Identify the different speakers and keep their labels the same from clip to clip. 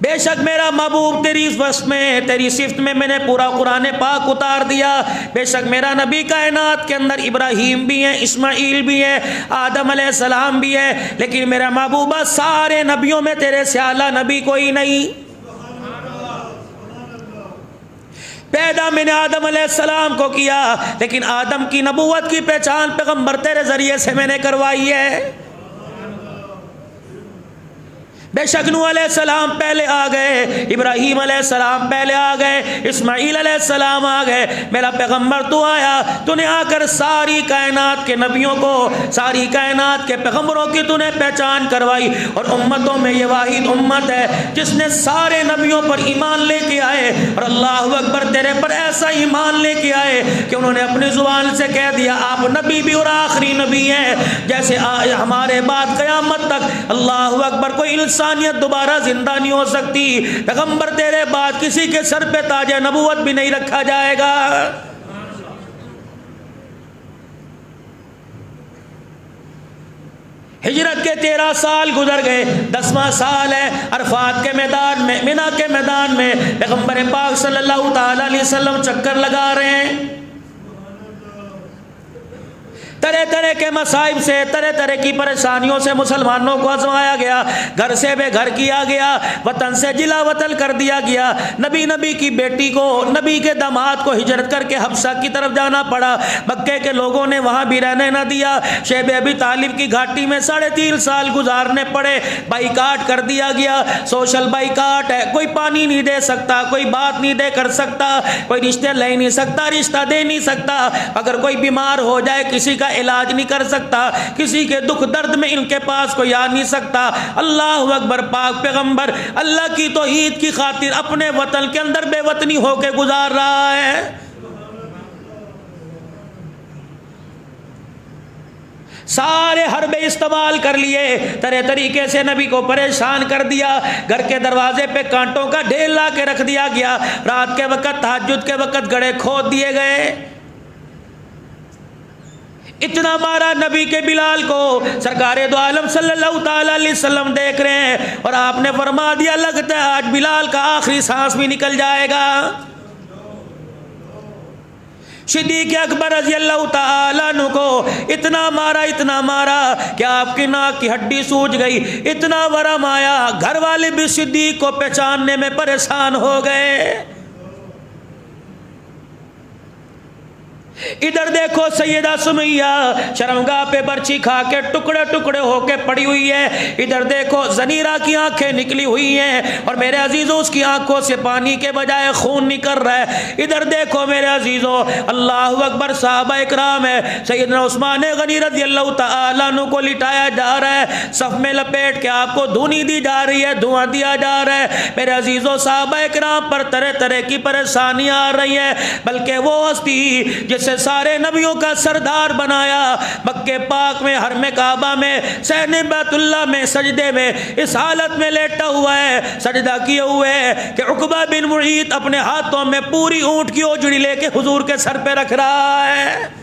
Speaker 1: بے شک میرا محبوب تیری وصف میں، تیری صفت میں نے پورا قرآن پاک اتار دیا۔ بے شک میرا نبی کائنات کے اندر ابراہیم بھی ہیں، اسماعیل بھی ہے، آدم علیہ السلام بھی ہے، لیکن میرا محبوبہ سارے نبیوں میں تیرے سے اعلیٰ نبی کوئی نہیں۔ پیدا میں نے آدم علیہ السلام کو کیا، لیکن آدم کی نبوت کی پہچان پیغمبر تیرے ذریعے سے میں نے کروائی ہے۔ بے شک نوح علیہ السلام پہلے آ گئے، ابراہیم علیہ السلام پہلے آ گئے، اسماعیل علیہ السلام آ گئے، میرا پیغمبر تو آیا، تو نے آ کر ساری کائنات کے نبیوں کو، ساری کائنات کے پیغمبروں کی تو نے پہچان کروائی، اور امتوں میں یہ واحد امت ہے جس نے سارے نبیوں پر ایمان لے کے آئے، اور اللہ اکبر تیرے پر ایسا ایمان لے کے آئے کہ انہوں نے اپنی زبان سے کہہ دیا آپ نبی بھی اور آخری نبی ہیں، جیسے ہمارے بعد قیامت تک اللہ اکبر کوئی انسانیت دوبارہ زندہ نہیں ہو سکتی، پیغمبر تیرے بعد کسی کے سر پہ تاج نبوت بھی نہیں رکھا جائے گا۔ ہجرت کے 13 سال گزر گئے، 10واں سال ہے، عرفات کے میدان میں، منا کے میدان میں پیغمبر پاک صلی اللہ تعالی علیہ وسلم چکر لگا رہے ہیں۔ طرح طرح کے مصائب سے، طرح طرح کی پریشانیوں سے مسلمانوں کو آزمایا گیا، گھر سے بے گھر کیا گیا، وطن سے جلا وطن کر دیا گیا، نبی کی بیٹی کو، نبی کے داماد کو ہجرت کر کے حبشہ کی طرف جانا پڑا، مکے کے لوگوں نے وہاں بھی رہنے نہ دیا، شیب ابی طالب کی گھاٹی میں 3.5 سال گزارنے پڑے، بائیکاٹ کر دیا گیا، سوشل بائیکاٹ ہے، کوئی پانی نہیں دے سکتا، کوئی بات نہیں دے کر سکتا، کوئی رشتے لے نہیں سکتا، رشتہ دے نہیں سکتا، اگر کوئی بیمار ہو جائے کسی کا علاج نہیں کر سکتا، کسی کے دکھ درد میں ان کے پاس کوئی آ نہیں سکتا۔ اللہ اکبر، پاک پیغمبر اللہ کی توحید کی خاطر اپنے وطن کے اندر بے وطنی ہو کے گزار رہا ہے۔ سارے حربے استعمال کر لیے، طرح طریقے سے نبی کو پریشان کر دیا، گھر کے دروازے پہ کانٹوں کا ڈھیر لا کے رکھ دیا گیا، رات کے وقت تہجد کے وقت گڑھے کھود دیے گئے، اتنا مارا نبی کے بلال کو، سرکار دو عالم صلی اللہ تعالی علیہ وسلم دیکھ رہے ہیں، اور آپ نے فرما دیا لگتا ہے آج بلال کا آخری سانس بھی نکل جائے گا۔ صدیق اکبر رضی اللہ تعالیٰ عنہ کو اتنا مارا کہ آپ کی ناک کی ہڈی سوج گئی، اتنا ورم آیا، گھر والے بھی صدیق کو پہچاننے میں پریشان ہو گئے۔ ادھر دیکھو سیدہ سمیہ شرمگاہ پہ برچھی کھا کے ٹکڑے ٹکڑے ہو کے پڑی ہوئی ہے، ادھر دیکھو زنیرہ کی آنکھیں نکلی ہوئی ہیں، اور میرے عزیزوں اس کی آنکھوں سے پانی کے بجائے خون نکل رہا ہے، ادھر دیکھو میرے عزیزوں اللہ اکبر صحابہ اکرام ہے، سیدنا عثمان غنی رضی اللہ تعالیٰ عنہ کو لٹایا جا رہا ہے، صف میں لپیٹ کے آپ کو دھونی دی جا رہی ہے، دھواں دیا جا رہا ہے، میرے عزیزوں صحابہ اکرام پر طرح طرح کی پریشانیاں آ رہی ہیں، بلکہ وہ ہستی جسے سارے نبیوں کا سردار بنایا، مکہ پاک میں حرم کعبہ میں صحن بیت اللہ میں سجدے میں اس حالت میں لیٹا ہوا ہے، سجدہ کیے ہوئے ہے کہ عقبہ بن معیط اپنے ہاتھوں میں پوری اونٹ کی اوجڑی لے کے حضور کے سر پہ رکھ رہا ہے،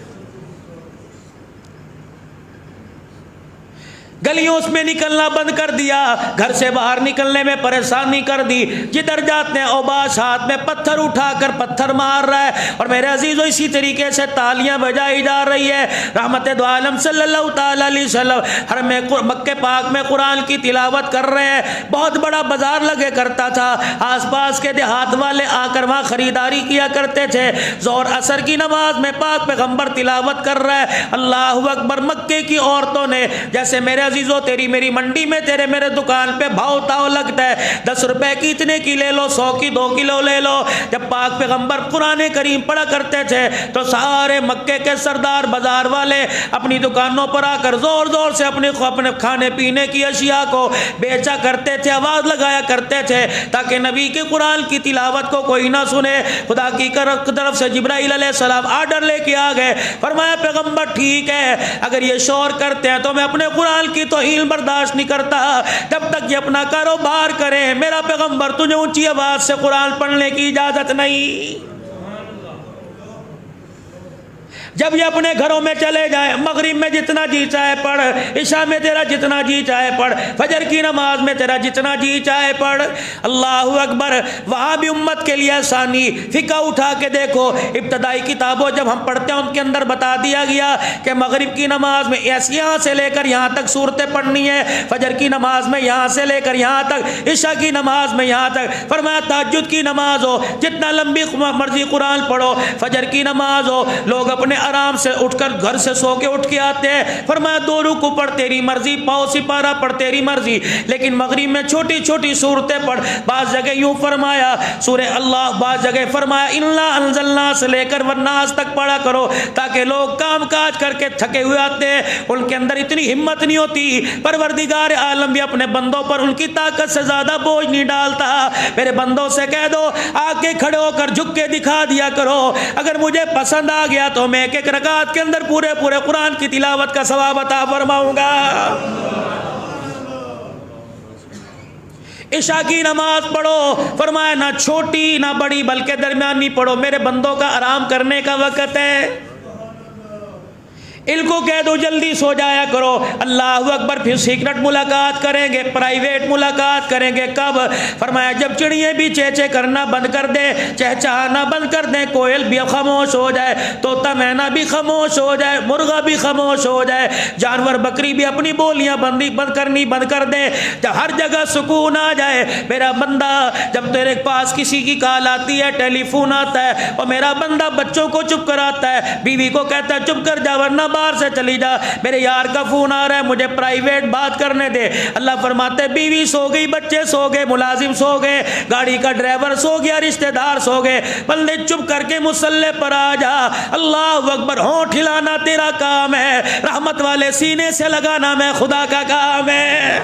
Speaker 1: گلیوں میں نکلنا بند کر دیا، گھر سے باہر نکلنے میں پریشانی کر دی، جدھر جاتے ہیں اوباش ہاتھ میں پتھر اٹھا کر پتھر مار رہا ہے، اور میرے عزیزوں اسی طریقے سے تالیاں بجائی جا رہی ہے، رحمت دو عالم صلی اللہ تعالی علیہ وسلم حرم مکہ پاک میں قرآن کی تلاوت کر رہے ہیں، بہت بڑا بازار لگے کرتا تھا، آس پاس کے دیہات والے آ کر وہاں خریداری کیا کرتے تھے، ظہر عصر کی نماز میں پاک پیغمبر تلاوت کر رہا ہے، اللہ اکبر، مکے کی عورتوں نے جیسے میرے عزیزوں تیری میری منڈی میں تیرے میرے دکان پہ بھاؤ تاؤ لگتا ہے، 10 روپے کی اتنے کی لے لو، 100 کی 2 کلو لے لو، جب پاک پیغمبر قرآن کریم پڑھا کرتے تھے تو سارے مکے کے سردار بازار والے اپنی دکانوں پر آ کر زور زور سے اپنے کھانے پینے کی اشیاء کو بیچا کرتے تھے، آواز لگایا کرتے تھے تاکہ نبی کے قرآن کی تلاوت کو کوئی نہ سنے۔ خدا کی طرف سے جبرائیل علیہ السلام آرڈر لے کے آ گئے، فرمایا پیغمبر ٹھیک ہے اگر یہ شور کرتے ہیں تو میں اپنے قرآن کی توہین برداشت نہیں کرتا، جب تک یہ اپنا کاروبار کریں میرا پیغمبر تجھے اونچی آواز سے قرآن پڑھنے کی اجازت نہیں۔ جب یہ اپنے گھروں میں چلے جائیں، مغرب میں جتنا جی چاہے پڑھ، عشاء میں تیرا جتنا جی چاہے پڑھ، فجر کی نماز میں تیرا جتنا جی چاہے پڑھ۔ اللہ اکبر۔ وہاں بھی امت کے لیے آسانی، فقہ اٹھا کے دیکھو، ابتدائی کتابوں جب ہم پڑھتے ہیں ان کے اندر بتا دیا گیا کہ مغرب کی نماز میں یہاں سے لے کر یہاں تک صورتیں پڑھنی ہے، فجر کی نماز میں یہاں سے لے کر یہاں تک، عشاء کی نماز میں یہاں تک۔ فرمایا تہجد کی نماز ہو جتنا لمبی مرضی قرآن پڑھو، فجر کی نماز ہو لوگ اپنے آرام سے اٹھ کر گھر سے سو کے اٹھ کے آتے ہیں، فرمایا 2 رکوع پڑھ تیری مرضی، پاؤ سپارہ پڑھ تیری مرضی، لیکن مغرب میں چھوٹی چھوٹی صورتیں پڑھ۔ بعض جگہ یوں فرمایا سورہ اللہ، بعض جگہ فرمایا انا انزلنا سے لے کر والناس تک پڑھا کرو، تاکہ لوگ کام کاج کر کے تھکے ہوئے آتے ہیں، ان کے اندر اتنی ہمت نہیں ہوتی، پروردگار عالم بھی اپنے بندوں پر ان کی طاقت سے زیادہ بوجھ نہیں ڈالتا۔ میرے بندوں سے کہہ دو آ کے کھڑے ہو کر جھک کے دکھا دیا کرو، اگر مجھے پسند آ گیا تو میں ایک رکعت کے اندر پورے قرآن کی تلاوت کا ثواب عطا فرماؤں گا۔ عشاء کی نماز پڑھو، فرمایا نہ چھوٹی نہ بڑی بلکہ درمیانی پڑھو، میرے بندوں کا آرام کرنے کا وقت ہے، ان کو کہہ دو جلدی سو جایا کرو۔ اللہ اکبر۔ پھر سیکرٹ ملاقات کریں گے، پرائیویٹ ملاقات کریں گے، کب؟ فرمایا جب چڑیے بھی چہچہ کرنا بند کر دے، چہچہانا بند کر دیں، کوئل بھی خاموش ہو جائے، طوطا مینا بھی خاموش ہو جائے، مرغا بھی خاموش ہو جائے، جانور بکری بھی اپنی بولیاں بند کرنی بند کر دے، جب ہر جگہ سکون آ جائے۔ میرا بندہ جب تیرے پاس کسی کی کال آتی ہے، ٹیلی فون آتا ہے، اور میرا بندہ بچوں کو چپ کراتا ہے، بیوی کو کہتا ہے چپ کر جا ورنہ باہر سے چلی جا، میرے یار کا فون آ رہا ہے مجھے پرائیویٹ بات کرنے دے۔ اللہ فرماتے ہیں بیوی سو گئی، بچے سو گئے، ملازم سو گئے، گاڑی کا ڈرائیور سو گیا، رشتہ دار سو گئے، بندے چپ کر کے مصلی پر آ جا۔ اللہ اکبر۔ ہونٹ ہلانا تیرا کام ہے، رحمت والے سینے سے لگانا میں خدا کا کام ہے۔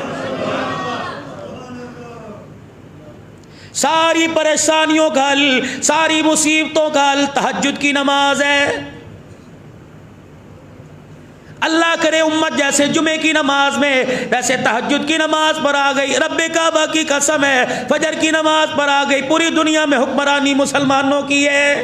Speaker 1: ساری پریشانیوں کا حل، ساری مصیبتوں کا حل تہجد کی نماز ہے۔ اللہ کرے امت جیسے جمعے کی نماز میں ویسے تہجد کی نماز پر آ گئی، رب کعبہ کی قسم ہے فجر کی نماز پر آ گئی، پوری دنیا میں حکمرانی مسلمانوں کی ہے۔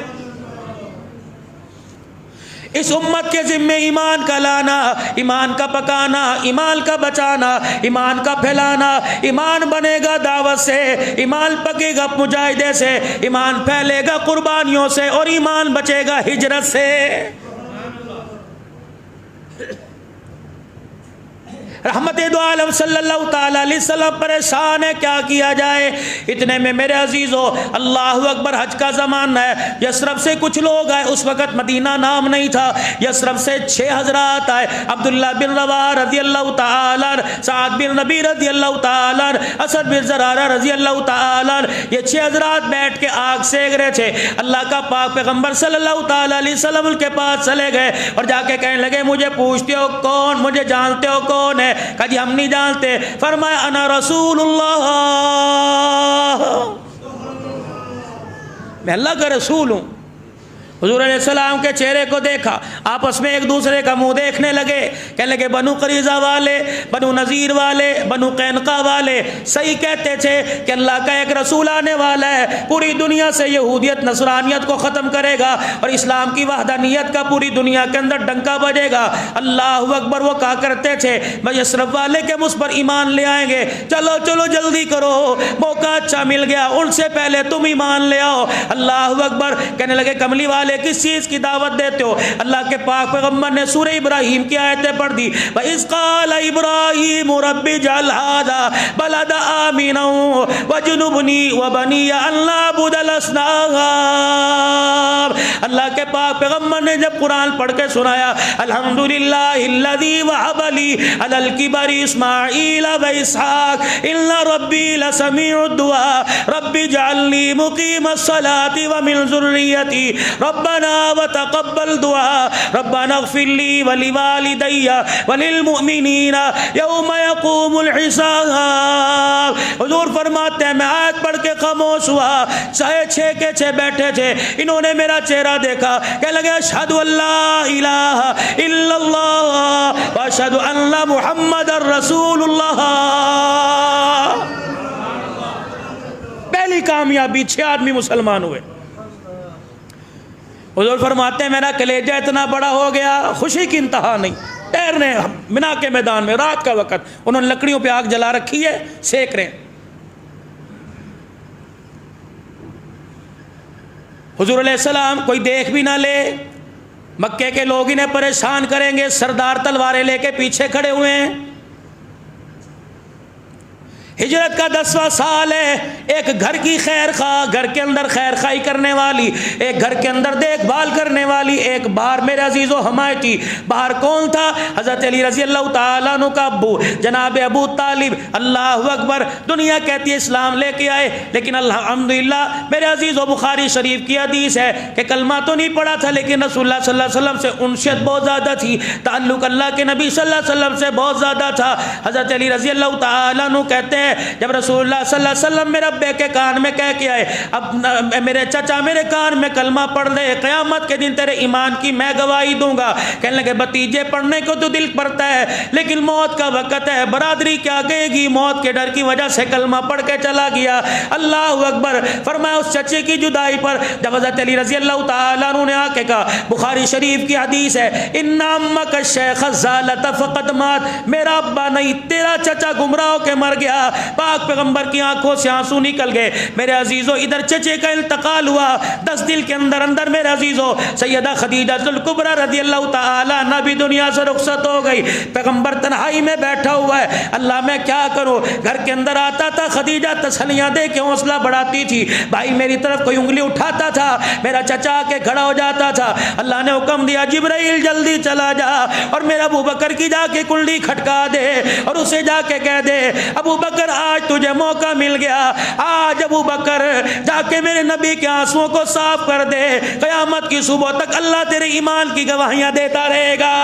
Speaker 1: اس امت کے ذمے ایمان کا لانا، ایمان کا پکانا، ایمان کا بچانا، ایمان کا پھیلانا۔ ایمان بنے گا دعوت سے، ایمان پکے گا مجاہدے سے، ایمان پھیلے گا قربانیوں سے، اور ایمان بچے گا ہجرت سے۔ رحمت دو عالم صلی اللہ تعالی علیہ وسلم پریشان ہے، کیا کیا جائے؟ اتنے میں میرے عزیزو اللہ اکبر، حج کا زمانہ ہے، یثرب سے کچھ لوگ آئے، اس وقت مدینہ نام نہیں تھا، یثرب سے 6 حضرات آئے، عبداللہ بن رواحہ رضی اللہ تعالی، سعد بن ربیع رضی اللہ تعالی، اسد بن زرارہ رضی اللہ تعالی، یہ 6 حضرات بیٹھ کے آگ سیک رہے تھے۔ اللہ کا پاک پیغمبر صلی اللہ تعالی علیہ وسلم ان کے پاس چلے گئے اور جا کے کہنے لگے مجھے پوچھتے ہو کون، مجھے جانتے ہو کون ہے؟ کہا جی ہم نہیں جانتے۔ فرمایا انا رسول اللہ، میں اللہ کا رسول ہوں۔ حضور علیہ السلام کے چہرے کو دیکھا، آپس میں ایک دوسرے کا منہ دیکھنے لگے، کہنے لگے بنو قریظہ والے، بنو نذیر والے، بنو قینقاع والے صحیح کہتے تھے کہ اللہ کا ایک رسول آنے والا ہے، پوری دنیا سے یہودیت نصرانیت کو ختم کرے گا اور اسلام کی وحدانیت کا پوری دنیا کے اندر ڈنکا بجے گا۔ اللہ اکبر۔ وہ کہا کرتے تھے میں یثرب والے کے مجھ پر ایمان لے آئیں گے، چلو چلو جلدی کرو، موقع اچھا مل گیا، ان سے پہلے تم ایمان لے آؤ۔ اللہ اکبر۔ کہنے لگے کملی والے کس چیز کی دعوت دیتے ہو؟ اللہ کے پاک پیغمبر نے سورہ ابراہیم کی آیتیں پڑھ دی، وَإِذْ قَالَ إِبْرَاهِيمُ رَبِّ اجْعَلْ هَٰذَا بَلَدًا آمِنًا وَاجْنُبْنِي وَبَنِيَّ أَن نَّعْبُدَ الْأَصْنَامَ۔ اللہ کے پاک پیغمبر نے جب قرآن پڑھ کے سنایا، الحمدللہ الذی وہب لی علی الکبر اسماعیل واسحاق ان ربی لسمیع الدعاء رب اجعلنی مقیم الصلاة ومن ذریتی ربنا وتقبل دعاء ربنا اغفر لی ولوالدی وللمؤمنین یوم یقوم الحساب۔ حضور فرماتے ہیں میں آیت پڑھ کے خاموش ہوا، 6 کے 6 بیٹھے تھے، انہوں نے میرا چہرہ دیکھا، کہنے لگے اشہد ان لا الہ الا اللہ واشہد ان محمد رسول اللہ۔ پہلی کامیابی 6 آدمی مسلمان ہوئے۔ حضور فرماتے ہیں میرا کلیجہ اتنا بڑا ہو گیا، خوشی کی انتہا نہیں۔ ٹہرنے منا کے میدان میں رات کا وقت، انہوں نے لکڑیوں پہ آگ جلا رکھی ہے، سیک رہے ہیں۔ حضور علیہ السلام کوئی دیکھ بھی نہ لے، مکے کے لوگ انہیں پریشان کریں گے، سردار تلواریں لے کے پیچھے کھڑے ہوئے ہیں۔ ہجرت کا 10واں سال ہے، ایک گھر کی خیر خواہ، گھر کے اندر خیر خواہی کرنے والی، ایک گھر کے اندر دیکھ بھال کرنے والی، ایک باہر میرے عزیز و حمایتی، باہر کون تھا؟ حضرت علی رضی اللہ تعالیٰ عنہ کا ابو جناب ابو طالب، اللہ اکبر۔ دنیا کہتی ہے اسلام لے کے آئے، لیکن الحمدللہ میرے عزیز و بخاری شریف کی حدیث ہے کہ کلمہ تو نہیں پڑھا تھا، لیکن رسول اللہ صلی اللہ علیہ وسلم سے انشیت بہت زیادہ تھی، تعلق اللہ کے نبی صلی اللہ علیہ وسلم سے بہت زیادہ تھا۔ حضرت علی رضی اللہ تعالیٰ عنہ کہتے ہیں جب رسول اللہ صلی اللہ علیہ وسلم میرے ابے کے کان میں کہہ کے آئے، اب میرے چچا میرے کان میں کلمہ پڑھ دے، قیامت کے دن تیرے ایمان کی میں گواہی دوں گا۔ کہنے لگے بھتیجے پڑھنے کو تو دل پڑتا ہے، لیکن موت کا وقت ہے، برادری کیا کہے گی؟ موت کے ڈر کی وجہ سے کلمہ پڑھ کے چلا گیا۔ اللہ اکبر۔ فرمایا اس چچے کی جدائی پر جب حضرت علی رضی اللہ تعالیٰ عنہ نے آ کے کہا، بخاری شریف کی حدیث ہے، ان امک الشیخ زالت فقد مات، میرا ابا نہیں تیرا چچا گمراہ ہو کے مر گیا۔ پاک پیغمبر کی آنکھوں سے آنسو نکل گئے۔ میرے عزیزو ادھر چچے کا انتقال ہوا، 10 دل کے اندر اندر میرے عزیزو سیدہ خدیجہ الکبریٰ رضی اللہ تعالی عنہا بھی دنیا سے رخصت ہو گئی۔ پیغمبر تنہائی میں بیٹھا ہوا ہے، اللہ میں کیا کروں؟ گھر کے اندر آتا تھا، خدیجہ تسلیاں دے کے حوصلہ بڑھاتی تھی، بھائی میری طرف کوئی انگلی اٹھاتا تھا، میرا چچا آ کے کھڑا ہو جاتا تھا۔ اللہ نے حکم دیا جبرائیل جلدی چلا جا اور میرا ابو بکر کی جا کے کنڈی کھٹکا دے اور اسے جا کے کہہ دے ابو بکر آج تجھے موقع مل گیا، آج ابو بکر جا کے میرے نبی کے آنسوؤں کو صاف کر دے، قیامت کی صبح تک اللہ تیرے ایمان کی گواہیاں دیتا رہے گا۔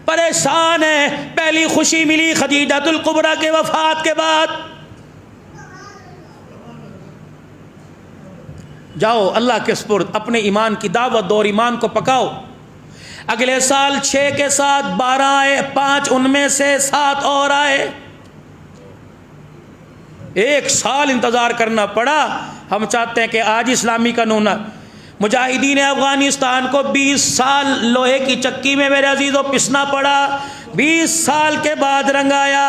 Speaker 1: پریشان ہے، پہلی خوشی ملی خدیجہ الکبریٰ کے وفات کے بعد۔ جاؤ اللہ کے سپرد اپنے ایمان کی دعوت دو اور ایمان کو پکاؤ۔ اگلے سال 6 کے ساتھ 12 آئے، 5 ان میں سے 7 اور آئے، 1 سال انتظار کرنا پڑا۔ ہم چاہتے ہیں کہ آج اسلامی قانون، مجاہدین افغانستان کو 20 سال لوہے کی چکی میں میرے عزیزوں پسنا پڑا، 20 سال کے بعد رنگ آیا۔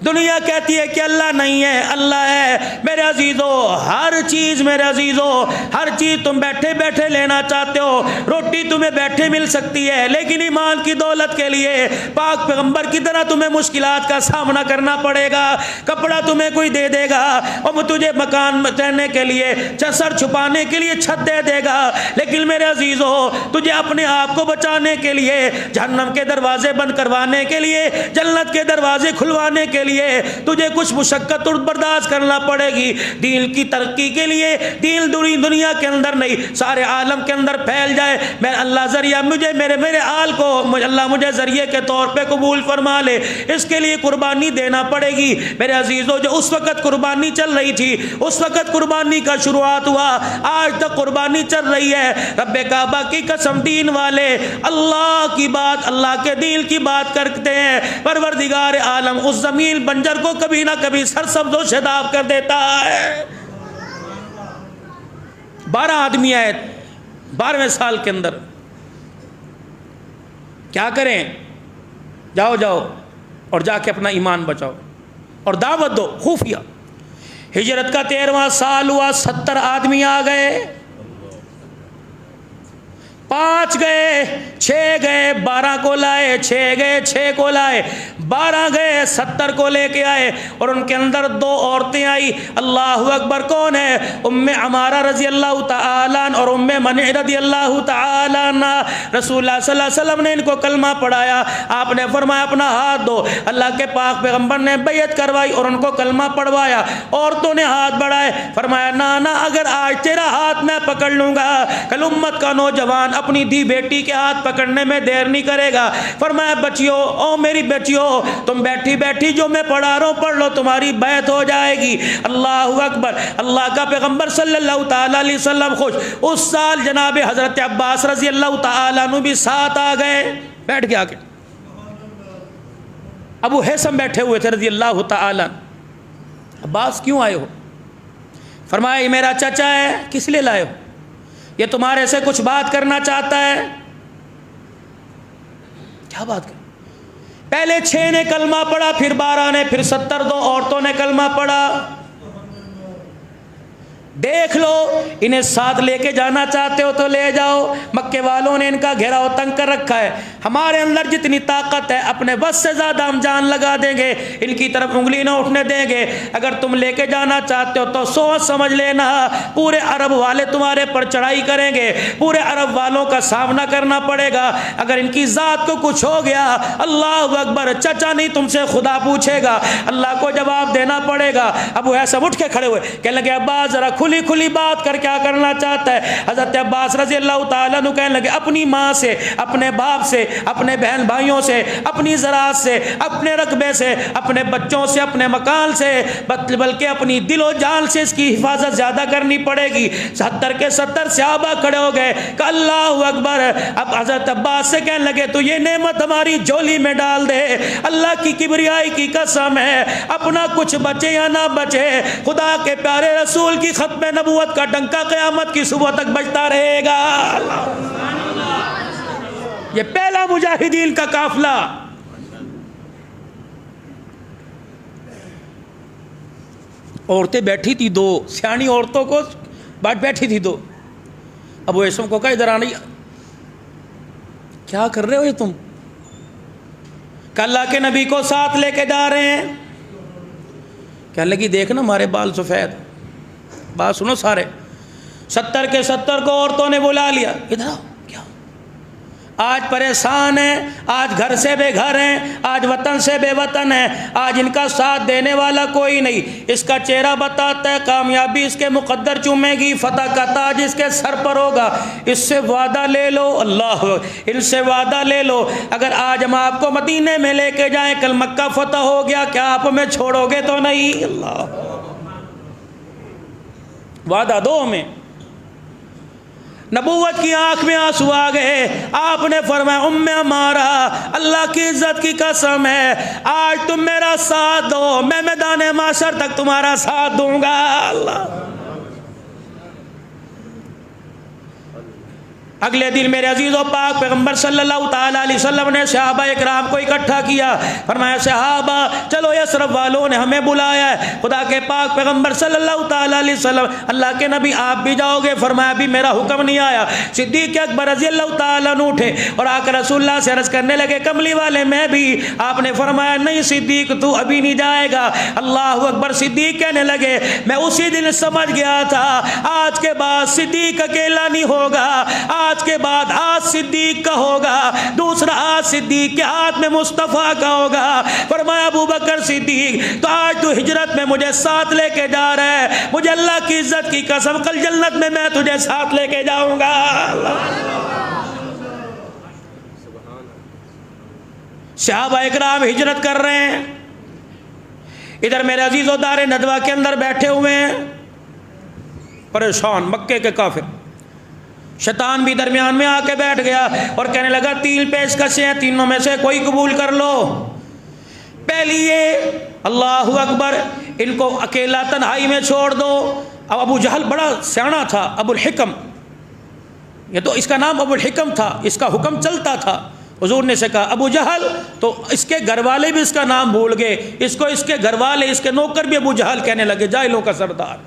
Speaker 1: دنیا کہتی ہے کہ اللہ نہیں ہے، اللہ ہے۔ میرے عزیزو ہر چیز، میرے عزیزو ہر چیز تم بیٹھے بیٹھے لینا چاہتے ہو، روٹی تمہیں بیٹھے مل سکتی ہے، لیکن ایمان کی دولت کے لیے پاک پیغمبر کی طرح تمہیں مشکلات کا سامنا کرنا پڑے گا۔ کپڑا تمہیں کوئی دے دے گا اور تجھے مکان رہنے کے لیے، سر چھپانے کے لیے چھت دے دے گا، لیکن میرے عزیزو تجھے اپنے آپ کو بچانے کے لیے، جہنم کے دروازے بند کروانے کے لیے، جنت کے دروازے کھلوانے کے لیے تجھے کچھ مشقت برداشت کرنا پڑے گی۔ دین کی ترقی کے لیے، دین دنیا کے اندر نہیں سارے عالم کے اندر پھیل جائے، میں اللہ ذریعہ مجھے میرے آل کو اللہ مجھے ذریعے کے طور پہ قبول فرما لے، اس کے لیے قربانی دینا پڑے گی۔ میرے عزیزو جو اس وقت قربانی چل رہی تھی، اس وقت قربانی کا شروعات ہوا، آج تک قربانی چل رہی ہے۔ رب کعبہ کی قسم دین والے اللہ کی بات، اللہ کے دین کی بات کرتے ہیں، پروردگار عالم اس زمین بنجر کو کبھی نہ کبھی سرسبز و شاداب کر دیتا ہے۔ 12 آدمی آئے 12ویں سال کے اندر، کیا کریں؟ جاؤ اور جا کے اپنا ایمان بچاؤ اور دعوت دو خفیہ۔ ہجرت کا 13واں سال ہوا، 70 آدمی آ گئے، 5 گئے، 6 گئے، 12 کو لائے، 6 گئے، 6 کو لائے، 12 گئے، 70 کو لے کے آئے، اور ان کے اندر 2 عورتیں آئی۔ اللہ اکبر، کون ہے؟ ام عمارہ رضی اللہ تعالیٰ عنہ اور ام منع رضی اللہ تعالیٰ عنہ۔ رسول اللہ صلی اللہ علیہ وسلم نے ان کو کلمہ پڑھایا، آپ نے فرمایا اپنا ہاتھ دو، اللہ کے پاک پیغمبر نے بیعت کروائی اور ان کو کلمہ پڑھوایا۔ عورتوں نے ہاتھ بڑھائے، فرمایا نا اگر آج تیرا ہاتھ میں پکڑ لوں گا، کل امت کا نوجوان اپنی دی بیٹی کے ہاتھ پکڑنے میں دیر نہیں کرے گا۔ فرمایا بچیو، او میری بچیو، تم بیٹھی بیٹھی جو میں پڑھا رہا ہوں پڑھ لو، تمہاری بیعت ہو جائے گی۔ اللہ اکبر۔ اللہ کا پیغمبر صلی اللہ تعالیٰ علیہ وسلم خوش۔ اس سال جناب حضرت عباس رضی اللہ تعالیٰ عنہ بھی ساتھ آ گئے، بیٹھ کے آ کے ابو حیثم بیٹھے ہوئے تھے رضی اللہ تعالی. عباس کیوں آئے ہو؟ فرمایا یہ میرا چچا ہے. کس لیے لائے ہو؟ یہ تمہارے سے کچھ بات کرنا چاہتا ہے. کیا بات کر؟ پہلے 6 نے کلمہ پڑھا، پھر 12 نے، پھر 72 عورتوں نے کلمہ پڑھا. دیکھ لو، انہیں ساتھ لے کے جانا چاہتے ہو تو لے جاؤ. مکے والوں نے ان کا گھیراؤ تنگ کر رکھا ہے. ہمارے اندر جتنی طاقت ہے اپنے بس سے زیادہ ہم جان لگا دیں گے، ان کی طرف انگلی نہ اٹھنے دیں گے. اگر تم لے کے جانا چاہتے ہو تو سوچ سمجھ لینا، پورے عرب والے تمہارے پر چڑھائی کریں گے، پورے عرب والوں کا سامنا کرنا پڑے گا. اگر ان کی ذات کو کچھ ہو گیا، اللہ اکبر، چچا نہیں تم سے خدا پوچھے گا، اللہ کو جواب دینا پڑے گا. ابو ایسا اٹھ کے کھڑے ہوئے کہنے لگے عباس ذرا کھلی بات کر کیا کرنا چاہتا ہے. حضرت عباس رضی اللہ تعالیٰ عنہ کہنے لگے اپنی ماں سے، اپنے باپ سے، اپنے بہن بھائیوں سے، اپنی زراعت سے، اپنے رقبے سے، اپنے بچوں سے، اپنے مکان سے، بلکہ اپنی دل و جان سے اس کی حفاظت زیادہ کرنی پڑے گی. 70 کے 70 صحابہ کھڑے ہو گئے کہ اللہ اکبر. اب حضرت عباس سے کہنے لگے تو یہ نعمت ہماری جھولی میں ڈال دے، اللہ کی کبریائی کی قسم ہے، اپنا کچھ بچے یا نہ بچے، خدا کے پیارے رسول کی ختم نبوت کا ڈنکا قیامت کی صبح تک بجتا رہے گا. یہ پہلا مجاہدین کا قافلہ. عورتیں بیٹھی تھی 2 سیانی عورتوں کو بیٹھی تھی 2. ابو ایسم کو کہا ادھر آنے. کیا کر رہے ہو یہ تم؟ کہ اللہ کے نبی کو ساتھ لے کے جا رہے ہیں. کہنے لگی دیکھنا ہمارے بال سفید. بات سنو سارے. 70 کے 70 کو عورتوں نے بلا لیا. ادھر آؤ. کیا آج پریشان ہیں، آج گھر سے بے گھر ہیں، آج وطن سے بے وطن ہیں، آج ان کا ساتھ دینے والا کوئی نہیں. اس کا چہرہ بتاتا ہے کامیابی اس کے مقدر چومے گی، فتح کا تاج اس کے سر پر ہوگا. اس سے وعدہ لے لو، اللہ ان سے وعدہ لے لو، اگر آج ہم آپ کو مدینے میں لے کے جائیں، کل مکہ فتح ہو گیا، کیا آپ ہمیں چھوڑو گے تو نہیں؟ اللہ وعدہ دو ہمیں. نبوت کی آنکھ میں آنسو آ گئے. آپ نے فرمایا ام ہمارا، اللہ کی عزت کی قسم ہے، آج تم میرا ساتھ دو، میں میدان محشر تک تمہارا ساتھ دوں گا. اللہ اگلے دن میرے عزیز و پاک پیغمبر صلی اللہ تعالیٰ علیہ وسلم نے صحابہ اکرام کو اکٹھا کیا. فرمایا صحابہ چلو یثرب والوں نے ہمیں بلایا ہے. خدا کے پاک پیغمبر صلی اللہ تعالیٰ علیہ وسلم، اللہ کے نبی آپ بھی جاؤ گے؟ فرمایا ابھی میرا حکم نہیں آیا. صدیق اکبر رضی اللہ تعالیٰ عنہ اٹھے اور آ کر رسول اللہ سے عرض کرنے لگے کملی والے میں بھی. آپ نے فرمایا نہیں صدیق تو ابھی نہیں جائے گا. اللہ اکبر. صدیق کہنے لگے میں اسی دن سمجھ گیا تھا آج کے بعد صدیق اکیلا نہیں ہوگا، آج کے بعد ہاتھ صدیق کا ہوگا، دوسرا ہاتھ صدیق کے ہاتھ میں مصطفیٰ کا ہوگا. فرمایا ابو بکر صدیق تو آج تو ہجرت میں مجھے ساتھ لے کے جا رہا ہے، مجھے اللہ کی عزت کی قسم کل جنت میں میں تجھے ساتھ لے کے جاؤں گا. صحابہ اکرام ہجرت کر رہے ہیں. ادھر میرے عزیز و دار ندوہ کے اندر بیٹھے ہوئے ہیں پریشان مکے کے کافر. شیطان بھی درمیان میں آ کے بیٹھ گیا اور کہنے لگا 3 پیشکشیں ہیں، تینوں میں سے کوئی قبول کر لو. پہلی یہ اللہ اکبر ان کو اکیلا تنہائی میں چھوڑ دو. اب ابو جہل بڑا سیانا تھا، ابو الحکم، یہ تو اس کا نام ابو الحکم تھا، اس کا حکم چلتا تھا. حضور نے سے کہا ابو جہل، تو اس کے گھر والے بھی اس کا نام بھول گئے، اس کو اس کے گھر والے اس کے نوکر بھی ابو جہل کہنے لگے، جاہلوں کا سردار.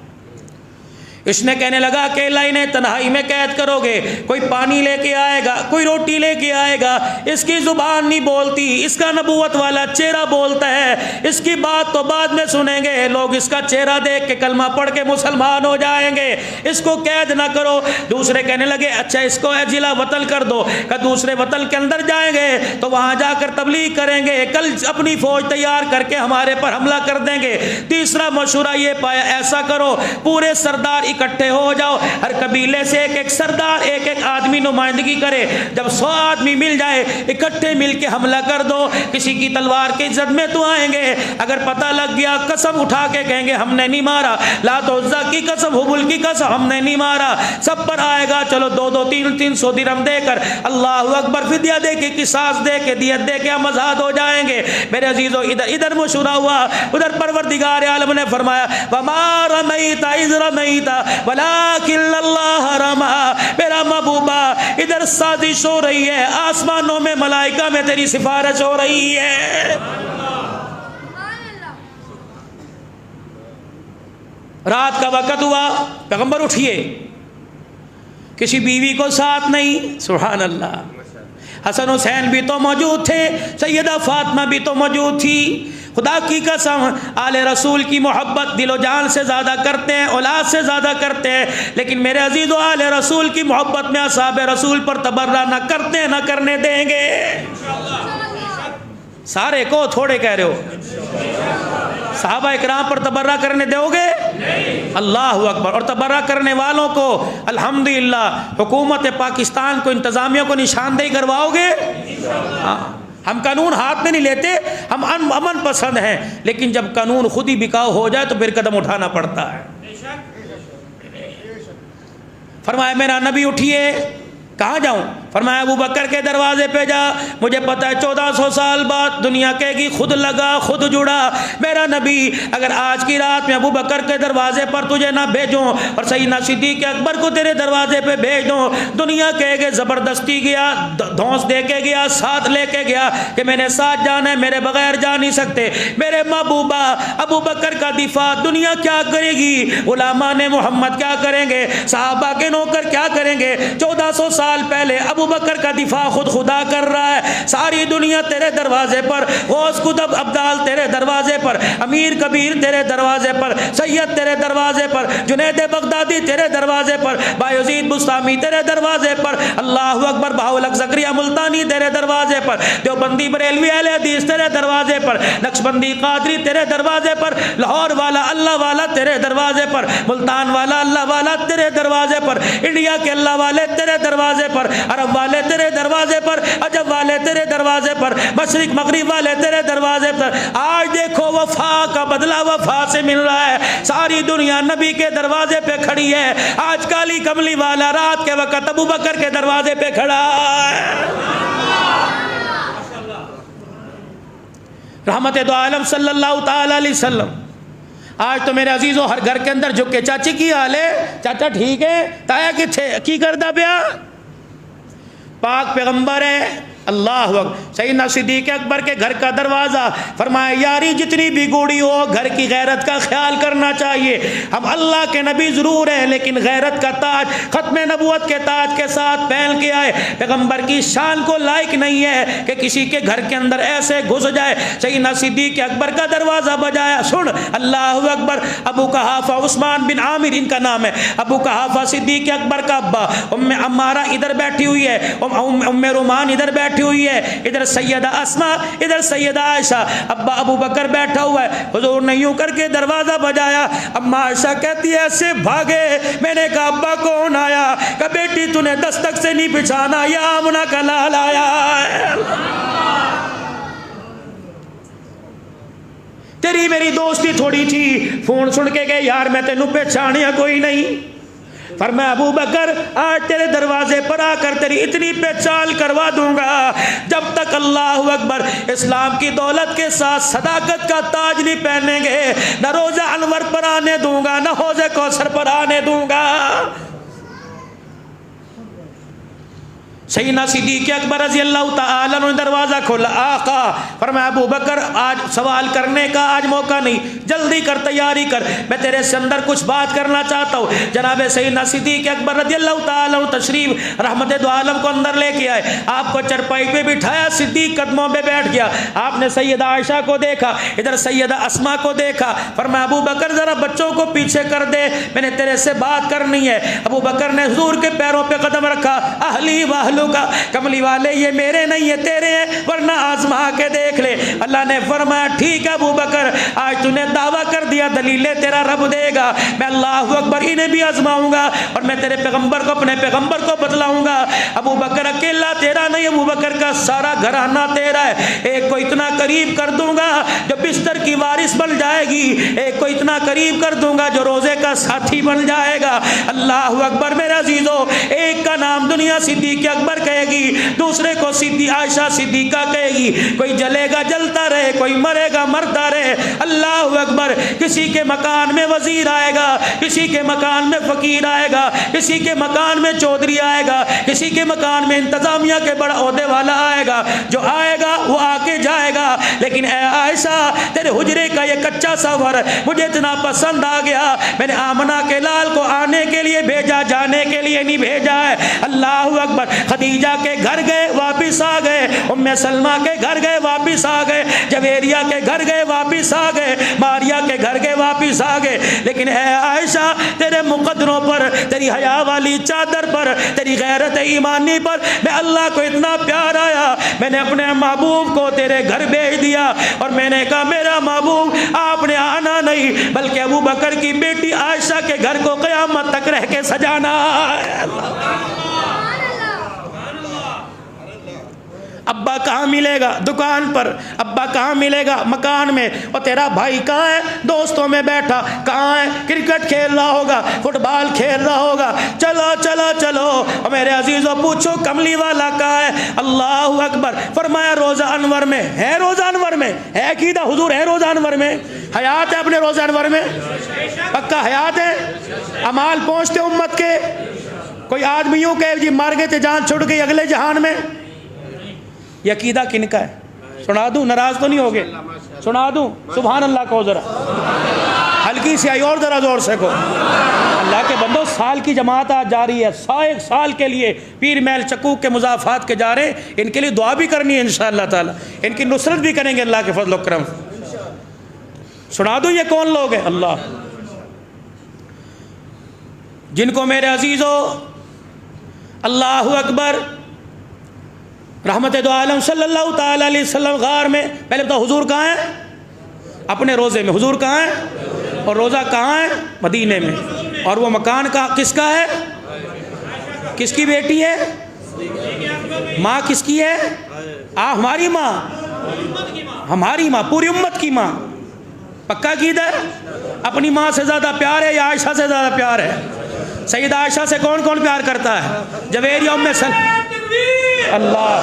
Speaker 1: اس نے کہنے لگا اکیلا انہیں تنہائی میں قید کرو گے، کوئی پانی لے کے آئے گا، کوئی روٹی لے کے آئے گا، اس کی زبان نہیں بولتی، اس کا نبوت والا چہرہ بولتا ہے، اس کی بات تو بعد میں سنیں گے لوگ، اس کا چہرہ دیکھ کے کلمہ پڑھ کے مسلمان ہو جائیں گے، اس کو قید نہ کرو. دوسرے کہنے لگے اچھا اس کو ضلع وطن کر دو، کہ دوسرے وطن کے اندر جائیں گے تو وہاں جا کر تبلیغ کریں گے، کل اپنی فوج تیار کر کے ہمارے پر حملہ کر دیں گے. تیسرا مشورہ یہ پایا ایسا کرو پورے سردار اکٹھے ہو جاؤ، ہر قبیلے سے ایک ایک سردار ایک ایک آدمی نمائندگی کرے، جب 100 آدمی مل جائے اکٹھے مل کے حملہ کر دو، کسی کی تلوار کی عزت میں تو آئیں گے، اگر پتہ لگ گیا قسم اٹھا کے کہیں گے ہم نے نہیں مارا، لات و عزا کی قسم حبل کی قسم ہم نے نہیں مارا، سب پر آئے گا چلو 200-300 درہم دے کر اللہ اکبر فدیہ دے کے قصاص دے کے دیت دے کے ہم آزاد ہو جائیں گے۔ میرے عزیزو ادھر مشورہ ہوا، ادھر پروردگار عالم نے فرمایا وما رمیت اذ رمیت ولکن اللہ رما۔ میرا محبوبہ ادھر سازش ہو رہی ہے، آسمانوں میں ملائکہ میں تیری سفارش ہو رہی ہے۔ رات کا وقت ہوا، پیغمبر اٹھیے، کسی بیوی کو ساتھ نہیں، سبحان اللہ، حسن حسین بھی تو موجود تھے، سیدہ فاطمہ بھی تو موجود تھی۔ خدا کی قسم آل رسول کی محبت دل و جان سے زیادہ کرتے ہیں، اولاد سے زیادہ کرتے ہیں، لیکن میرے عزیزو آل رسول کی محبت میں اصحاب رسول پر تبرہ نہ کرتے ہیں، نہ کرنے دیں گے۔ سارے کو تھوڑے کہہ رہے ہو، صحابہ اکرام پر تبرہ کرنے دو گے؟ اللہ اکبر۔ اور تبرہ کرنے والوں کو الحمدللہ حکومت پاکستان کو، انتظامیہ کو نشاندہی کرواؤ گے؟ ہم قانون ہاتھ میں نہیں لیتے، ہم امن پسند ہیں، لیکن جب قانون خود ہی بکاؤ ہو جائے تو پھر قدم اٹھانا پڑتا ہے۔ فرمایا میرا نبی اٹھیے، کہاں جاؤں؟ فرمایا ابو بکر کے دروازے پہ جا، مجھے پتہ ہے 1400 سال بعد دنیا کہے گی خود لگا خود جڑا، میرا نبی اگر آج کی رات میں ابو بکر کے دروازے پر تجھے نہ بھیجوں اور سیدنا صدیق اکبر کو تیرے دروازے پہ بھیج دوں، دنیا کہے گے زبردستی گیا، دھونس دے کے گیا، ساتھ لے کے گیا کہ میں نے ساتھ جانا ہے، میرے بغیر جا نہیں سکتے۔ میرے محبوبہ ابو بکر کا دفاع دنیا کیا کرے گی، غلامان محمد کیا کریں گے، صحابہ کے نوکر کیا کریں گے؟ 1400 سال پہلے ابو بکر کا دفاع خود خدا کر رہا ہے، ساری دنیا تیرے دروازے پر، غوث قطب ابدال تیرے دروازے پر، امیر کبیر تیرے دروازے پر، سید تیرے دروازے پر، جنید بغدادی تیرے دروازے پر، بایزید بستامی تیرے دروازے پر، اللہ اکبر، بہاؤالحق زکریا ملتانی تیرے دروازے پر، دیوبندی بریلوی اہل حدیث تیرے دروازے پر، نقشبندی قادری تیرے دروازے پر، لاہور والا اللہ والا تیرے دروازے پر، ملتان والا اللہ والا تیرے دروازے پر، انڈیا کے اللہ والے تیرے دروازے پر، عرب والے تیرے دروازے پر، عجب والے تیرے دروازے پر، مشرق مغرب والے تیرے دروازے پر۔ آج دیکھو وفا کا بدلہ وفا سے مل رہا ہے، ساری دنیا نبی کے دروازے پہ کھڑی ہے، آج کالی کملی والا رات کے وقت ابو بکر کے دروازے پہ کھڑا ہے۔ رحمت دو عالم صلی اللہ تعالی علیہ وسلم، آج تو میرے عزیزوں ہر گھر کے اندر جھک کے چاچی کی حال ہے، چاچا ٹھیک ہے، تایا کی کردہ پیا، پاک پیغمبر ہے، اللہ اکبر۔ سیدنا صدیق اکبر کے گھر کا دروازہ، فرمایا یاری جتنی بھی گوڑی ہو گھر کی غیرت کا خیال کرنا چاہیے، ہم اللہ کے نبی ضرور ہیں لیکن غیرت کا تاج ختم نبوت کے تاج کے ساتھ پہن کے آئے، پیغمبر کی شان کو لائق نہیں ہے کہ کسی کے گھر کے اندر ایسے گھس جائے۔ سیدنا صدیق اکبر کا دروازہ بجایا، سن اللہ اکبر، ابو قحافہ عثمان بن عامر ان کا نام ہے، ابو قحافہ صدیق اکبر کا ابا، ام عمارہ ادھر بیٹھی ہوئی ہے، ام رومان ادھر بیٹھی ہوئی ہے، ادھر سیدہ اسماء ادھر سیدہ عائشہ، ابا ابو بکر بیٹھا ہوا ہے، حضور نے یوں کر کے دروازہ بجایا، اما عائشہ کہتی ہے ایسے بھاگے، میں نے کہا ابا کون آیا؟ کہا بیٹی تو نے دستک سے نہیں پہچانا، یا آمنہ کا لال آیا ہے، تیری میری دوستی تھوڑی تھی، فون سن کے گئے یار میں تینوں پہچانیا کوئی نہیں، فرمایا ابو بکر آج تیرے دروازے پر آ کر تیری اتنی پہچان کروا دوں گا جب تک اللہ اکبر اسلام کی دولت کے ساتھ صداقت کا تاج نہیں پہنیں گے، نہ روزہ انور پر آنے دوں گا، نہ حوض کوثر پر آنے دوں گا۔ سیدنا صدیق اکبر رضی اللہ تعالیٰ نے دروازہ کھولا، آقا، فرمایا ابو بکر آج سوال کرنے کا آج موقع نہیں، جلدی کر، تیاری کر، میں تیرے سے اندر کچھ بات کرنا چاہتا ہوں۔ جناب سیدنا صدیق اکبر رضی اللہ تعالیٰ تشریف رحمت دو عالم کو اندر لے کے آئے، آپ کو چرپائی پہ بٹھایا، صدیق قدموں پہ بیٹھ گیا، آپ نے سیدہ عائشہ کو دیکھا، ادھر سیدہ اسماء کو دیکھا، فرمایا ابو بکر ذرا بچوں کو پیچھے کر دے، میں نے تیرے سے بات کرنی ہے۔ ابو بکر نے حضور کے پیروں پہ قدم رکھا، اہلی واہلو کا، کملی والے یہ میرے نہیں ہے تیرے ہیں، ورنہ آزما کے دیکھ لے۔ اللہ نے فرمایا ٹھیک ہے ابو بکر، آج تو نے دعویٰ کر دیا دلیلیں تیرا رب دے گا، میں اللہ اکبر انہیں بھی آزماؤں گا اور میں تیرے پیغمبر کو اپنے پیغمبر کو بتلاؤں گا۔ ابو بکر اکیلا تیرا نہیں، ابو بکر کا سارا گھرانہ تیرا ہے۔ ایک کو اتنا قریب کر دوں گا جو بستر کی وارث بن جائے گی، ایک کو اتنا قریب کر دوں گا جو روزے کا ساتھی بن جائے گا۔ اللہ اکبر میرے عزیزو، ایک کا نام دنیا صدیق اکبر کہے گی، دوسرے کو عائشہ صدیقہ کہے گی۔ کوئی جلے گا جلتا رہے، کوئی مرے گا مرتا رہے۔ اللہ اکبر، کسی کے مکان میں وزیر آئے گا، کسی کے مکان میں فقیر آئے گا، کسی کے مکان میں چودھری آئے گا، کسی کے مکان میں انتظامیہ کے بڑا عہدے والا آئے گا۔ جو آئے گا وہ آ کے جائے گا، لیکن اے عائشہ تیرے حجرے کا یہ کچا سفر مجھے اتنا پسند آ گیا، میں نے آمنہ کے لال کو آنے کے لیے بھیجا، جانے کے لیے نہیں بھیجا ہے۔ اللہ اکبر، خدیجہ کے گھر گئے واپس آ گئے، ام سلمہ کے گھر گئے واپس آ گئے، جویریہ کے گھر گئے واپس آ گئے، ماریہ کے گھر گئے واپس آ گئے، لیکن اے عائشہ تیرے مقدروں پر، تیری حیا والی چادر پر، تیری غیرت ایمانی پر میں اللہ کو اتنا پیار آیا، میں نے اپنے محبوب کو تیرے گھر بھیج دیا اور میں نے کہا میرا محبوب آپ نے آنا نہیں بلکہ ابو بکر کی بیٹی عائشہ کے گھر کو قیامت تک رہ کے سجانا ہے۔ ابا کہاں ملے گا؟ دکان پر۔ ابا کہاں ملے گا؟ مکان میں۔ اور تیرا بھائی کہاں ہے؟ دوستوں میں بیٹھا۔ کہاں ہے؟ کرکٹ کھیل رہا ہوگا، فٹ بال کھیل رہا ہوگا۔ چلو چلو چلو، اور میرے عزیزوں پوچھو کملی والا کہاں ہے؟ اللہ اکبر، فرمایا روزہ انور میں ہے۔ روزہ انور میں ہے عقیدہ حضور ہے، روزہ انور میں حیات ہے، اپنے روزہ انور میں پکا حیات ہے۔ امال پہنچتے امت کے، کوئی آدمیوں کے جی مار گئے تھے جان چھوڑ گئی اگلے جہان میں۔ یہ عقیدہ کن کا ہے؟ سنا دوں؟ ناراض تو نہیں ہوگے؟ سنا دوں؟ سبحان اللہ کو ذرا ہلکی سی آئی اور ذرا زور سے کو۔ اللہ کے بندو، سال کی جماعت آج جاری ہے، ایک سال کے لیے پیر محل چکوک کے مضافات کے جا رہے ہیں، ان کے لیے دعا بھی کرنی ہے انشاءاللہ تعالی، ان کی نصرت بھی کریں گے اللہ کے فضل و کرم۔ سنا دوں یہ کون لوگ ہیں؟ اللہ جن کو میرے عزیزو اللہ اکبر رحمت دو عالم صلی اللہ تعالی علیہ وسلم غار میں، پہلے بتاؤ حضور کہاں ہے؟ اپنے روزے میں۔ حضور کہاں ہے؟ اور روزہ کہاں ہے؟ مدینے میں۔ اور وہ مکان کا کس کا ہے؟ کس کی بیٹی ہے؟ ماں کس کی ہے؟ ہماری ماں، ہماری ماں، پوری امت کی ماں۔ پکا عقیدہ ہے؟ اپنی ماں سے زیادہ پیار ہے یا عائشہ سے زیادہ پیار ہے؟ سیدہ عائشہ سے کون کون پیار کرتا ہے؟ جویریہ ام سلمہ۔ اللہ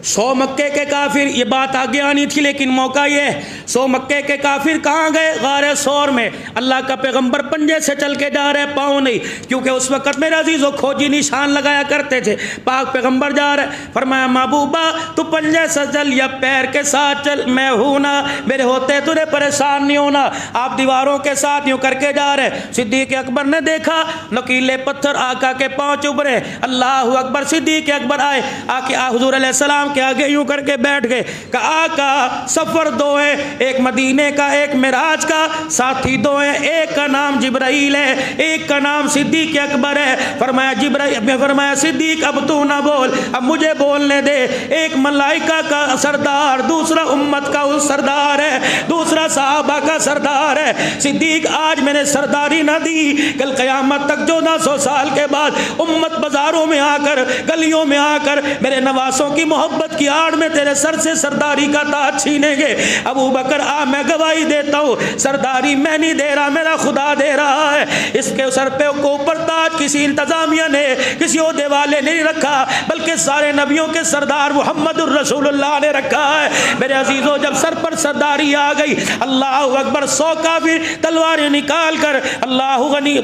Speaker 1: سو مکے کے کافر، یہ بات آگے آنی تھی لیکن موقع یہ، سو مکے کے کافر کہاں گئے؟ غار سور میں۔ اللہ کا پیغمبر پنجے سے چل کے جا رہے، پاؤں نہیں، کیونکہ اس وقت میرے عزیزوں کھوجی نشان لگایا کرتے تھے۔ پاک پیغمبر جا رہے، فرمایا محبوبہ تو پنجے سے چل یا پیر کے ساتھ چل، میں ہوں نا، میرے ہوتے تجھے پریشان نہیں ہونا۔ آپ دیواروں کے ساتھ یوں کر کے جا رہے، صدیق اکبر نے دیکھا نکیلے پتھر آقا کے پاؤں چبھ رہے۔ اللہ اکبر، صدیق اکبر آئے، آکے حضور علیہ السلام کے آگے یوں کر کے بیٹھ گئے، کہا آقا سفر دو ہے، ایک مدینے کا ایک معراج کا، ساتھی دو ہیں، ایک کا نام جبرائیل ہے، ایک کا نام صدیق اکبر ہے۔ فرمایا جبرائیل، فرمایا صدیق اب تو نہ بول، اب مجھے بولنے دے۔ ایک ملائکہ کا سردار، دوسرا امت کا سردار ہے، دوسرا صحابہ کا سردار ہے۔ صدیق آج میں نے سرداری نہ دی، کل قیامت تک جو 900 سال کے بعد امت بازاروں میں آ کر، گلیوں میں آ کر میرے نواسوں کی محبت کی آڑ میں تیرے سر سے سرداری کا تاج چھینیں گے۔ ابو بکر آ، میں گواہی دیتا ہوں، سرداری میں نہیں دے رہا، میرا خدا دے رہا ہے۔ اس کے سر پہ اوپر تاج کسی انتظامیہ نے، کسی عہدے والے نے نہیں رکھا، بلکہ سارے نبیوں کے سردار محمد الرسول اللہ نے رکھا ہے۔ میرے عزیزوں، جب سر پر سرداری آ گئی، اللہ اکبر، 100 کافر تلواریں نکال کر اللہ غنی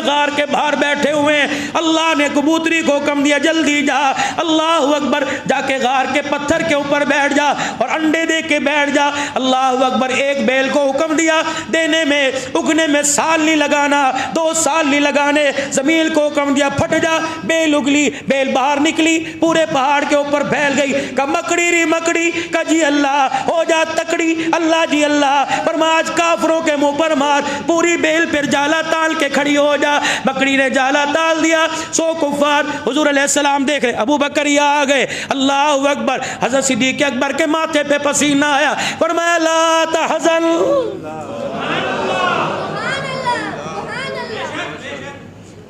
Speaker 1: غار کے باہر بیٹھے ہوئے ہیں۔ اللہ نے کبوتری کو حکم دیا جلدی جا، اللہ اکبر، جا کے غار کے پتھر کے اوپر بیٹھ جا اور انڈے دے کے بیٹھ جا۔ اللہ اللہ اکبر. ایک بیل کو حکم دیا دینے میں اگنے میں سال نہیں لگانا, 2 سال نہیں لگانے. زمین کو حکم دیا پھٹ جا, بیل اگلی, بیل باہر نکلی, پورے پہاڑ کے اوپر پھیل گئی. کہ مکڑی ری مکڑی, کہ جی اللہ, ہو جا تکڑی, اللہ جی اللہ. فرمایا آج کافروں کے منہ پر مار, پوری بیل پھر جالا تال کے کھڑی ہو جا. مکڑی نے جالا تال دیا. 100 کفار حضور علیہ السلام دیکھ رہے, ابو بکر یہ آ گئے, اللہ اکبر. حضرت صدیق اکبر کے ماتھے پہ پسینہ آیا. فرمایا لا تحزن,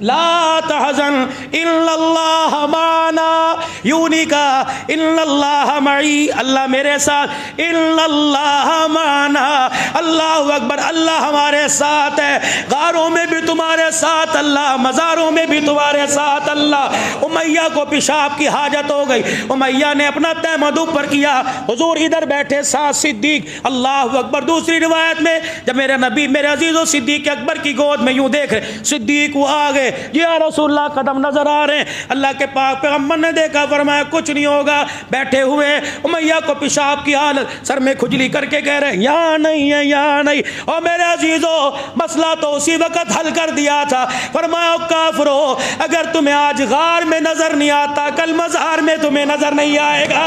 Speaker 1: لا تحزن الا اللہ معنا, یوں نہیں کہا الا اللہ معی, اللہ میرے ساتھ, الا اللہ معنا, اللہ اکبر, اللہ ہمارے ساتھ ہے. غاروں میں بھی تمہارے ساتھ اللہ, مزاروں میں بھی تمہارے ساتھ اللہ. امیہ کو پیشاب کی حاجت ہو گئی, امیہ نے اپنا تہمد اوپر کیا, حضور ادھر بیٹھے ساتھ صدیق, اللہ اکبر. دوسری روایت میں جب میرے نبی میرے عزیز و صدیق اکبر کی گود میں یوں دیکھ رہے, صدیق وہ آ گئے, یا رسول اللہ قدم نظر آ رہے ہیں. اللہ کے پاک پیغمبر نے دیکھا, فرمایا کچھ نہیں ہوگا. بیٹھے ہوئے امیہ کو پیشاب کی حالت, سر میں کھجلی کر کے کہہ رہے ہیں یا نہیں ہے, یا نہیں. اور میرے عزیزو مسئلہ تو اسی وقت حل کر دیا تھا. فرمایا کافرو, اگر تمہیں آج غار میں نظر نہیں آتا, کل مزار میں تمہیں نظر نہیں آئے گا.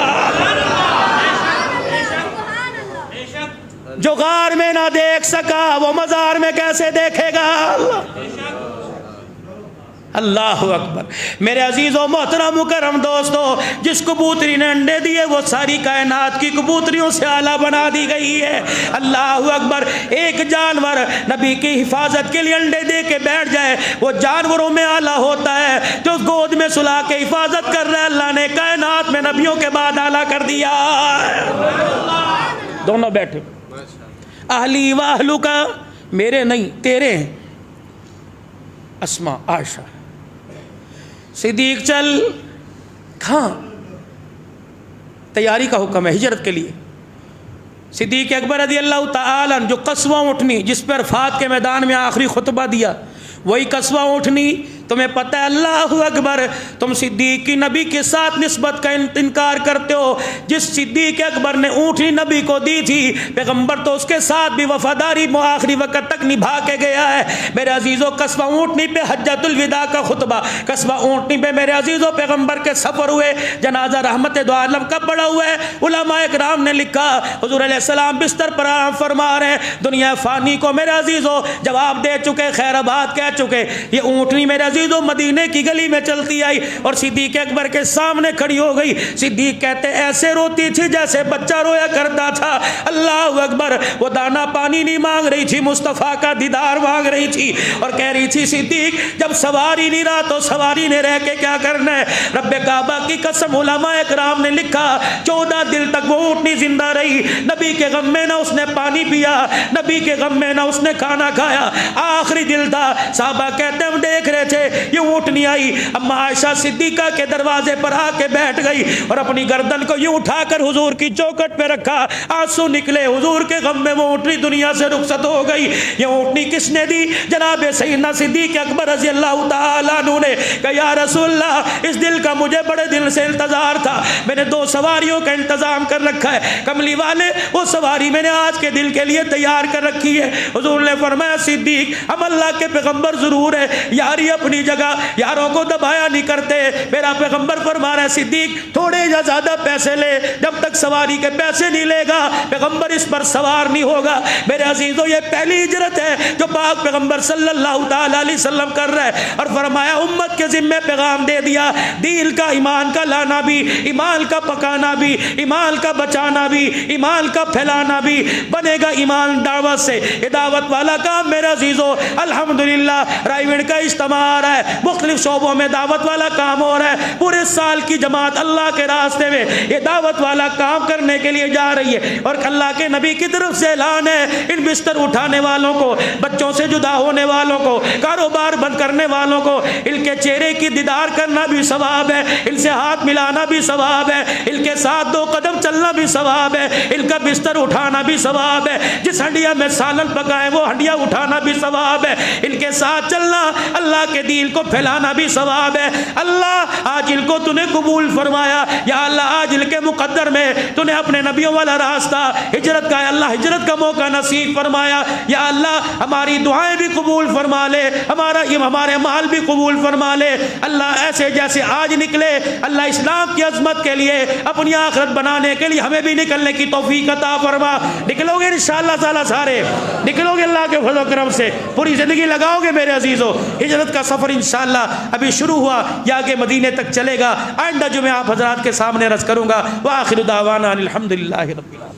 Speaker 1: جو غار میں نہ دیکھ سکا وہ مزار میں کیسے دیکھے گا. اللہ اکبر. میرے عزیز و محترم مکرم دوستو, جس کبوتری نے انڈے دیے وہ ساری کائنات کی کبوتریوں سے اعلیٰ بنا دی گئی ہے. اللہ اکبر. ایک جانور نبی کی حفاظت کے لیے انڈے دے کے بیٹھ جائے, وہ جانوروں میں اعلیٰ ہوتا ہے. جو گود میں سلا کے حفاظت کر رہا ہے, اللہ نے کائنات میں نبیوں کے بعد اعلیٰ کر دیا. دونوں بیٹھے, اہلی و اہلو کا, میرے نہیں تیرے ہیں. اسما, عائشہ, صدیق چل, کہاں؟ تیاری کا حکم ہے ہجرت کے لیے. صدیق اکبر رضی اللہ تعالیٰ جو قصوہ اونٹنی جس پر عرفات کے میدان میں آخری خطبہ دیا, وہی قصوہ اونٹنی تمہیں پتہ ہے. اللہ اکبر. تم صدیق کی نبی کے ساتھ نسبت کا انکار کرتے ہو. جس صدیق اکبر نے اونٹنی نبی کو دی تھی, پیغمبر تو اس کے ساتھ بھی وفاداری آخری وقت تک نبھا کے گیا ہے. میرے عزیزو قصبہ اونٹنی پہ حجۃ الوداع کا خطبہ, قصبہ اونٹنی پہ میرے عزیزو پیغمبر کے سفر ہوئے, جنازہ رحمت دو عالم کا پڑا ہوا ہے. علماء اکرام نے لکھا, حضور علیہ السلام بستر پر آرام فرما رہے ہیں, دنیا فانی کو میرے عزیزو جواب دے چکے, خیر آباد کہہ چکے. یہ اونٹنی میرے عزیزو مدینے کی گلی میں چلتی آئی اور صدیق اکبر کے سامنے کھڑی ہو گئی. صدیق کہتے ایسے روتی تھی جیسے بچہ رویا کرتا تھا. اللہ اکبر. وہ دانا پانی نہیں مانگ رہی تھی, مصطفیٰ کا دیدار مانگ رہی تھی, اور کہہ رہی تھی صدیق جب سواری نہیں رہا تو سواری نے رہ کے کیا کرنا ہے. رب کعبہ کی قسم, علماء اکرام نے لکھا 14 دن تک وہ اونٹنی زندہ رہی. نبی کے غم میں نہ اس نے پانی پیا, نبی کے غم میں نہ اس نے کھانا کھایا. آخری دل تھا. صحابہ کہتے ہم دیکھ رہے تھے یہ اونٹنی آئی, اما عائشہ صدیقہ کے دروازے پر آ کے بیٹھ گئی اور اپنی گردن کو یوں اٹھا کر حضور کی چوکٹ پہ رکھا. آنسو نکلے, حضور کے غم میں وہ اونٹنی دنیا سے رخصت ہو گئی. یہ اونٹنی کس نے دی؟ جناب سیدنا صدیق اکبر رضی اللہ تعالیٰ عنہ نے کہا یا رسول اللہ, اس دل کا مجھے بڑے دل سے انتظار تھا, میں نے 2 سواریوں کا انتظام کر رکھا ہے, کملی والے وہ سواری میں نے آج کے دل کے لیے تیار کر رکھی ہے. حضور نے فرمایا صدیق ہم اللہ کے پیغمبر ضرور ہے, یاری اپنی جگہ, یاروں کو دبایا نہیں کرتے. میرا پیغمبر فرما رہا ہے صدیق تھوڑے یا زیادہ پیسے لے, جب تک سواری کے پیسے نہیں لے گا پیغمبر اس پر سوار نہیں ہوگا. میرے عزیزو یہ پہلی ہجرت ہے جو پاک پیغمبر صلی اللہ تعالیٰ علیہ وسلم کر رہا ہے, اور فرمایا امت کے ذمے پیغام دے دیا, دین کا ایمان کا لانا بھی, ایمان کا پکانا بھی, ایمان کا بچانا بھی, ایمان کا پھیلانا بھی. بنے گا ایمان دعوت سے. یہ دعوت والا کام میرے عزیزو الحمدللہ رائیوڈ کا اجتماع آ رہا ہے, مختلف شعبوں میں دعوت والا کام ہو رہا ہے. پورے سال کی جماعت اللہ کے راستے میں یہ دعوت والا کام کرنے کے لیے جا رہی ہے, اور اللہ کے نبی کی طرف سے اعلان ہے ان بستر اٹھانے والوں کو, بچوں سے جدا ہونے والوں کو, کاروبار بند کرنے والوں کو, ان کے چہرے کی دیدار کرنا بھی ثواب ہے, ان سے ہاتھ ملانا بھی ثواب ہے, ان کے ساتھ 2 قدم چلنا بھی ثواب ہے, ان کا بستر اٹھانا بھی ثواب ہے, جس ہنڈیا میں سالن پکائے وہ ہنڈیا اٹھانا بھی ثواب ہے, ان کے ساتھ چلنا اللہ کے دین کو پھیلانا بھی ثواب ہے۔ اللہ آج ان کو تو نے قبول فرمایا، یا اللہ آج ان کے مقدر میں تو نے اپنے نبیوں والا راستہ ہجرت کا، اللہ ہجرت کا موقع نصیب فرمایا، یا اللہ ہماری دعائیں بھی قبول فرما لے، ہمارے مال بھی قبول فرما لے۔ اللہ ایسے جیسے آج نکلے اللہ اسلام کی عظمت کے لیے، اپنی آخرت بنانے کے لیے ہمیں بھی نکلنے کی توفیق عطا فرما۔ نکلو گے انشاءاللہ تعالی، سارے نکلو گے اللہ کے فضل و کرم سے، پوری زندگی لگاؤ گے میرے عزیزو۔ ہجرت کا سفر انشاءاللہ ابھی شروع ہوا، یہ آگے مدینے تک چلے گا، آئندہ جمعہ آپ حضرات کے سامنے عرض کروں گا۔ وآخر دعوانا الحمدللہ رب العالمین۔